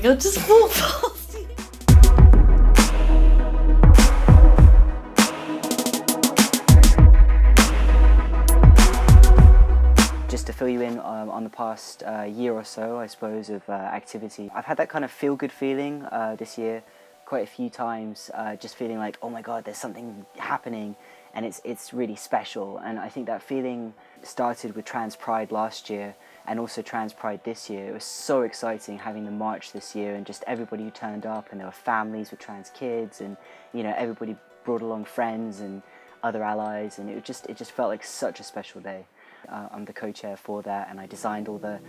god, just walk past you. Just to fill you in on the past year or so, I suppose, of activity, I've had that kind of feel-good feeling this year quite a few times, just feeling like, oh my god, there's something happening and it's really special. And I think that feeling started with Trans Pride last year and also Trans Pride this year. It was so exciting having the march this year and just everybody who turned up, and there were families with trans kids, and you know, everybody brought along friends and other allies, and it just felt like such a special day. I'm the co-chair for that, and I designed all the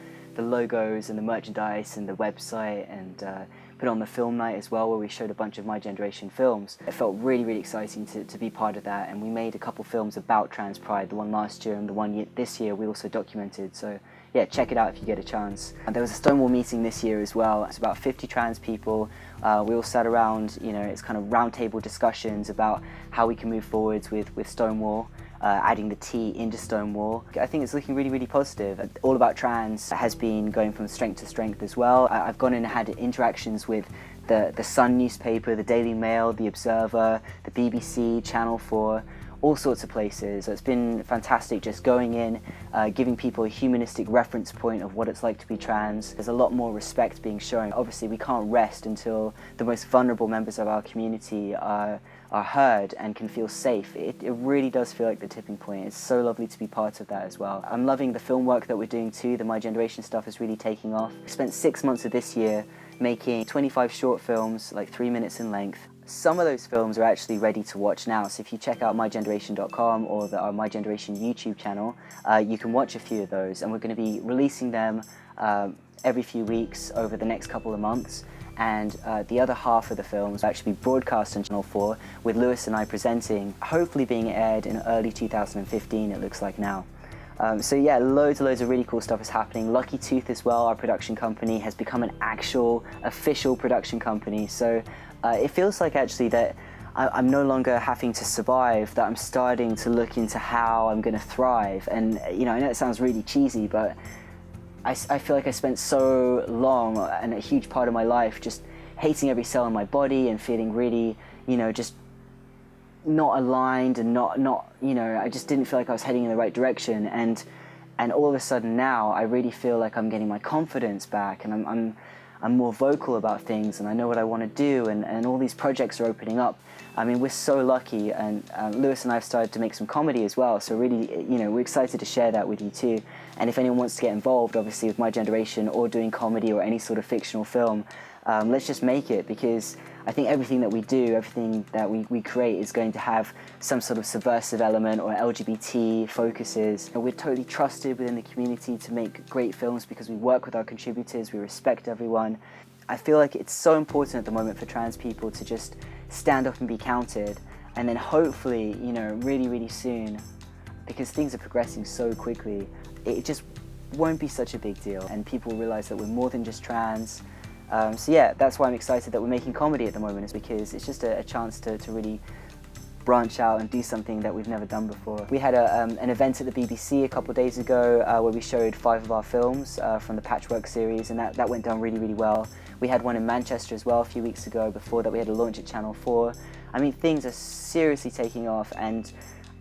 logos and the merchandise and the website, and put on the film night as well, where we showed a bunch of My Generation films. It felt really, really exciting to be part of that, and we made a couple films about Trans Pride, the one last year and the one this year we also documented, so yeah, check it out if you get a chance. And there was a Stonewall meeting this year as well. It's about 50 trans people. We all sat around, you know, it's kind of roundtable discussions about how we can move forwards with Stonewall. Adding the T into Stonewall. I think it's looking really, really positive. All About Trans has been going from strength to strength as well. I've gone in and had interactions with the Sun newspaper, the Daily Mail, the Observer, the BBC, Channel 4, all sorts of places. It's been fantastic just going in, giving people a humanistic reference point of what it's like to be trans. There's a lot more respect being shown. Obviously, we can't rest until the most vulnerable members of our community are heard and can feel safe. It really does feel like the tipping point. It's so lovely to be part of that as well. I'm loving the film work that we're doing too. The My Generation stuff is really taking off. I spent 6 months of this year making 25 short films, like 3 minutes in length. Some of those films are actually ready to watch now, so if you check out mygeneration.com or our My Generation YouTube channel, you can watch a few of those, and we're going to be releasing them every few weeks over the next couple of months. And the other half of the films will actually be broadcast on Channel 4 with Lewis and I presenting, hopefully being aired in early 2015, it looks like now. So yeah, loads and loads of really cool stuff is happening. Lucky Tooth as well, our production company, has become an actual official production company. So it feels like actually that I'm no longer having to survive, that I'm starting to look into how I'm going to thrive. And you know, I know it sounds really cheesy, but I feel like I spent so long and a huge part of my life just hating every cell in my body and feeling really, you know, just not aligned and not you know, I just didn't feel like I was heading in the right direction. And all of a sudden now I really feel like I'm getting my confidence back, and I'm more vocal about things, and I know what I want to do, and all these projects are opening up. I mean, we're so lucky, and Lewis and I have started to make some comedy as well, so really, you know, we're excited to share that with you too. And if anyone wants to get involved, obviously, with My Generation or doing comedy or any sort of fictional film, let's just make it, because I think everything that we do, everything that we create is going to have some sort of subversive element or LGBT focuses. And we're totally trusted within the community to make great films because we work with our contributors, we respect everyone. I feel like it's so important at the moment for trans people to just stand up and be counted, and then hopefully, you know, really, really soon, because things are progressing so quickly, it just won't be such a big deal, and people realize that we're more than just trans. So yeah, that's why I'm excited that we're making comedy at the moment, is because it's just a chance to really branch out and do something that we've never done before. We had an event at the BBC a couple of days ago where we showed 5 of our films from the Patchwork series, and that went down really, really well. We had one in Manchester as well a few weeks ago. Before that we had a launch at Channel 4. I mean, things are seriously taking off, and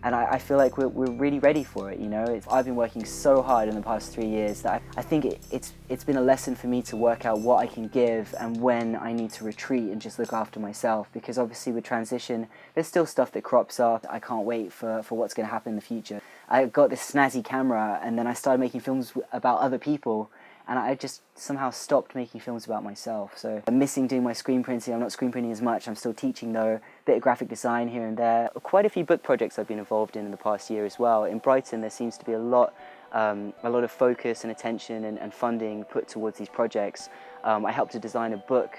I feel like we're really ready for it, you know. I've been working so hard in the past 3 years that I think it's been a lesson for me to work out what I can give and when I need to retreat and just look after myself, because obviously with transition there's still stuff that crops up. I can't wait for what's going to happen in the future. I got this snazzy camera, and then I started making films about other people, and I just somehow stopped making films about myself. So I'm missing doing my screen printing. I'm not screen printing as much. I'm still teaching though, bit of graphic design here and there. Quite a few book projects I've been involved in the past year as well. In Brighton there seems to be a lot of focus and attention and funding put towards these projects. I helped to design a book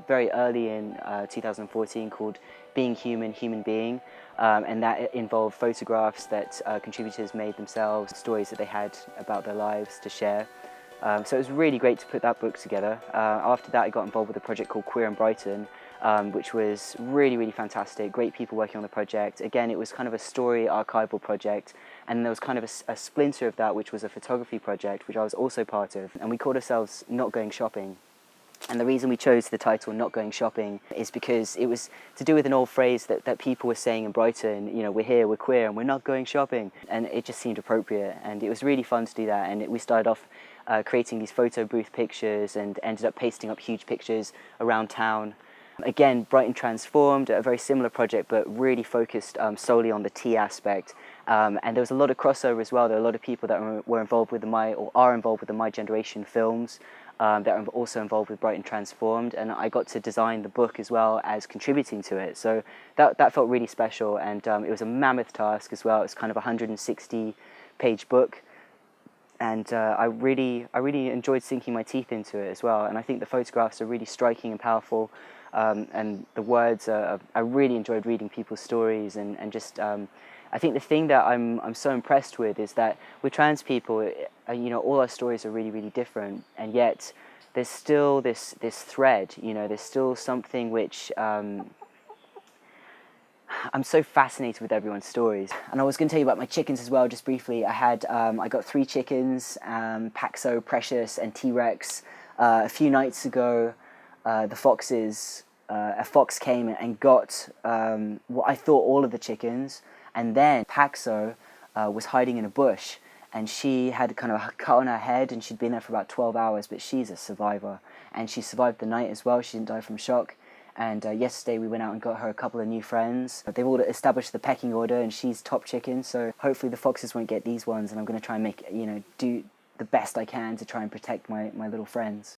very early in 2014 called Being Human, Human Being, and that involved photographs that contributors made themselves, stories that they had about their lives to share. So it was really great to put that book together. After that I got involved with a project called Queer in Brighton, which was really, really fantastic. Great people working on the project. Again, it was kind of a story archival project, and there was kind of a splinter of that which was a photography project, which I was also part of. And we called ourselves Not Going Shopping. And the reason we chose the title Not Going Shopping is because it was to do with an old phrase that people were saying in Brighton, you know, we're here, we're queer, and we're not going shopping. And it just seemed appropriate, and it was really fun to do that. And we started off creating these photo booth pictures and ended up pasting up huge pictures around town. Again, Brighton Transformed, a very similar project, but really focused solely on the tea aspect. And there was a lot of crossover as well. There are a lot of people that were involved with are involved with the My Generation films, that are also involved with Brighton Transformed, and I got to design the book as well as contributing to it. So that felt really special, and it was a mammoth task as well. It was kind of a 160-page book, and I really enjoyed sinking my teeth into it as well. And I think the photographs are really striking and powerful, and the words I really enjoyed reading people's stories, and just I think the thing that I'm so impressed with is that with trans people, you know, all our stories are really different, and yet there's still this thread. You know, there's still something which I'm so fascinated with everyone's stories. And I was going to tell you about my chickens as well, just briefly. I got 3 chickens, Paxo, Precious, and T-Rex. A few nights ago, a fox came and got what I thought all of the chickens, and then Paxo was hiding in a bush, and she had kind of a cut on her head, and she'd been there for about 12 hours, but she's a survivor, and she survived the night as well. She didn't die from shock. And yesterday we went out and got her a couple of new friends. They've all established the pecking order, and she's top chicken, so hopefully the foxes won't get these ones, and I'm going to try and do the best I can to try and protect my little friends.